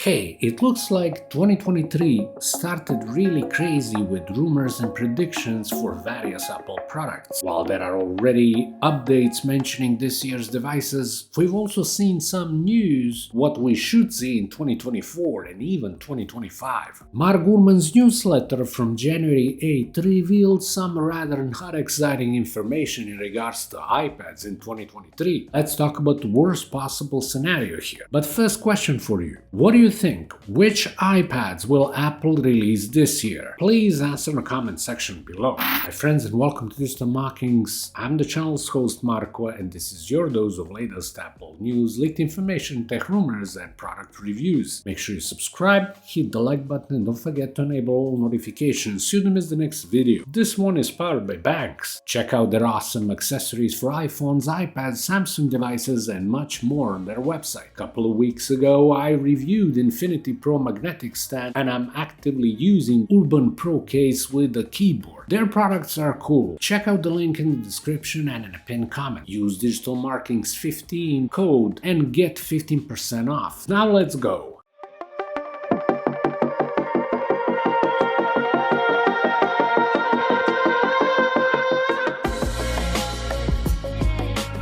Hey, it looks like 2023 started really crazy with rumors and predictions for various Apple products. While there are already updates mentioning this year's devices, we've also seen some news what we should see in 2024 and even 2025. Mark Gurman's newsletter from January 8 revealed some rather not exciting information in regards to iPads in 2023. Let's talk about the worst possible scenario here. But first question for you. What do you think? Which iPads will Apple release this year? Please answer in the comment section below. Hi friends and welcome to Digital Markings. I'm the channel's host Marco and this is your dose of latest Apple news, leaked information, tech rumors and product reviews. Make sure you subscribe, hit the like button and don't forget to enable all notifications so you don't miss the next video. This one is powered by Benks. Check out their awesome accessories for iPhones, iPads, Samsung devices and much more on their website. A couple of weeks ago I reviewed Infinity Pro magnetic stand and I'm actively using Urban Pro case with a keyboard. Their products are cool. Check out the link in the description and in a pinned comment. Use Digital Markings 15 code and get 15% off. Now let's go.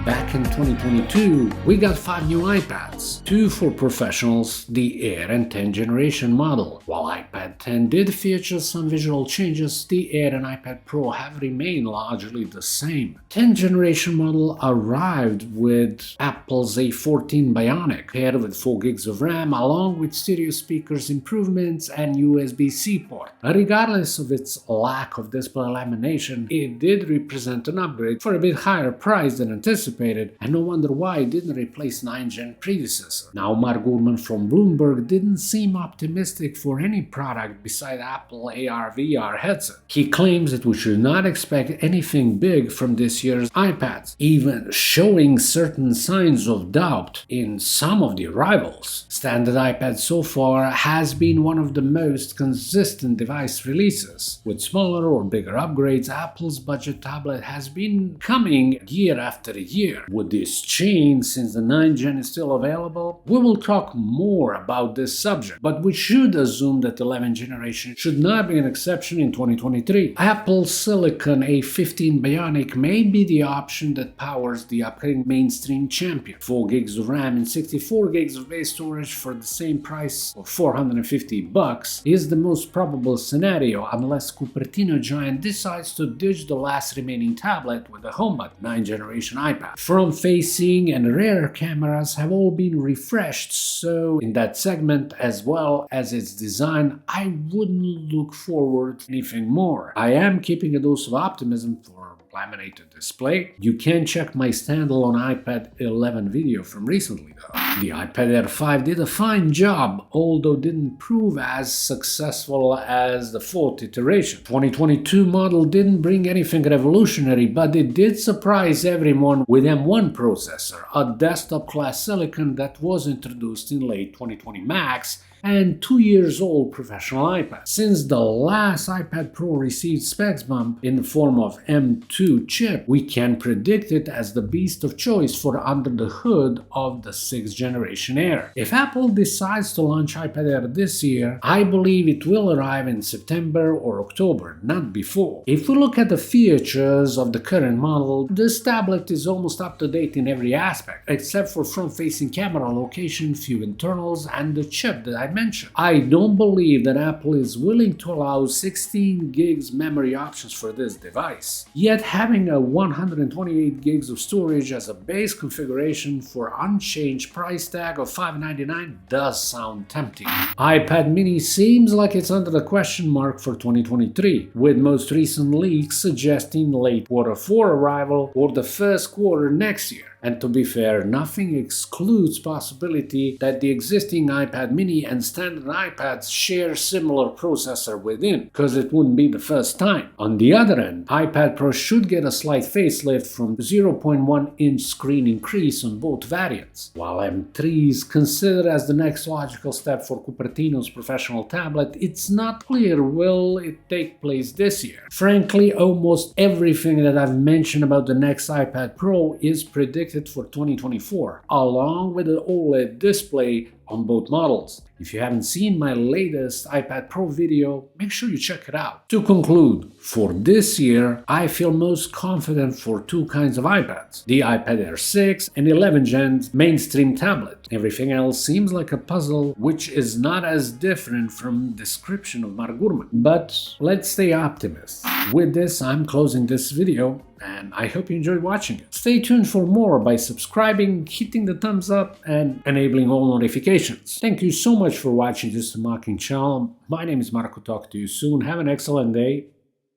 Back in 2022, we got 5 new iPads, 2 for professionals, the Air and 10th generation model. While iPad 10 did feature some visual changes, the Air and iPad Pro have remained largely the same. 10th generation model arrived with Apple's A14 Bionic, paired with 4 gigs of RAM, along with stereo speakers improvements and USB-C port. Regardless of its lack of display lamination, it did represent an upgrade for a bit higher price than anticipated, and no wonder why it didn't replace 9th gen predecessor. Now Mark Gurman from Bloomberg didn't seem optimistic for any product beside Apple AR/VR headset. He claims that we should not expect anything big from this year's iPads, even showing certain signs of doubt in some of the rivals. Standard iPad so far has been one of the most consistent device releases. With smaller or bigger upgrades, Apple's budget tablet has been coming year after year. Would this change since the 9th gen is still available? We will talk more about this subject, but we should assume that the 11th generation should not be an exception in 2023. Apple's Silicon A15 Bionic may be the option that powers the upcoming mainstream champion. 4 gigs of RAM and 64 gigs of base storage for the same price of $450 is the most probable scenario unless Cupertino giant decides to ditch the last remaining tablet with a home button. 9th generation iPad. Front-facing and rear cameras have all been refreshed, so in that segment as well as its design, I wouldn't look forward to anything more. I am keeping a dose of optimism for laminated display. You can check my standalone iPad 11 video from recently though. The iPad Air 5 did a fine job, although didn't prove as successful as the 4th iteration. 2022 model didn't bring anything revolutionary, but it did surprise everyone with M1 processor, a desktop-class silicon that was introduced in late 2020 Max and 2 years old professional iPad. Since the last iPad Pro received specs bump in the form of M2 chip, we can predict it as the beast of choice for under the hood of the 6th generation Air. If Apple decides to launch iPad Air this year, I believe it will arrive in September or October, not before. If we look at the features of the current model, this tablet is almost up to date in every aspect, except for front-facing camera location, few internals, and the chip that I mentioned. I don't believe that Apple is willing to allow 16 gigs memory options for this device. Yet having a 128 gigs of storage as a base configuration for unchanged price tag of $599 does sound tempting. iPad mini seems like it's under the question mark for 2023, with most recent leaks suggesting late Q4 arrival or the first quarter next year. And to be fair, nothing excludes possibility that the existing iPad mini and standard iPads share similar processor within, because it wouldn't be the first time. On the other end, iPad Pro should get a slight facelift from 0.1-inch screen increase on both variants. While M3 is considered as the next logical step for Cupertino's professional tablet, it's not clear will it take place this year. Frankly, almost everything that I've mentioned about the next iPad Pro is predicted for 2024, along with an OLED display on both models. If you haven't seen my latest iPad Pro video, make sure you check it out. To conclude, for this year, I feel most confident for two kinds of iPads: the iPad Air 6 and 11th Gen mainstream tablet. Everything else seems like a puzzle, which is not as different from description of Markiranja. But let's stay optimists. With this, I'm closing this video, and I hope you enjoyed watching it. Stay tuned for more by subscribing, hitting the thumbs up, and enabling all notifications. Thank you so much for watching this unlocking channel. My name is Marco. Talk to you soon. Have an excellent day.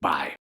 Bye.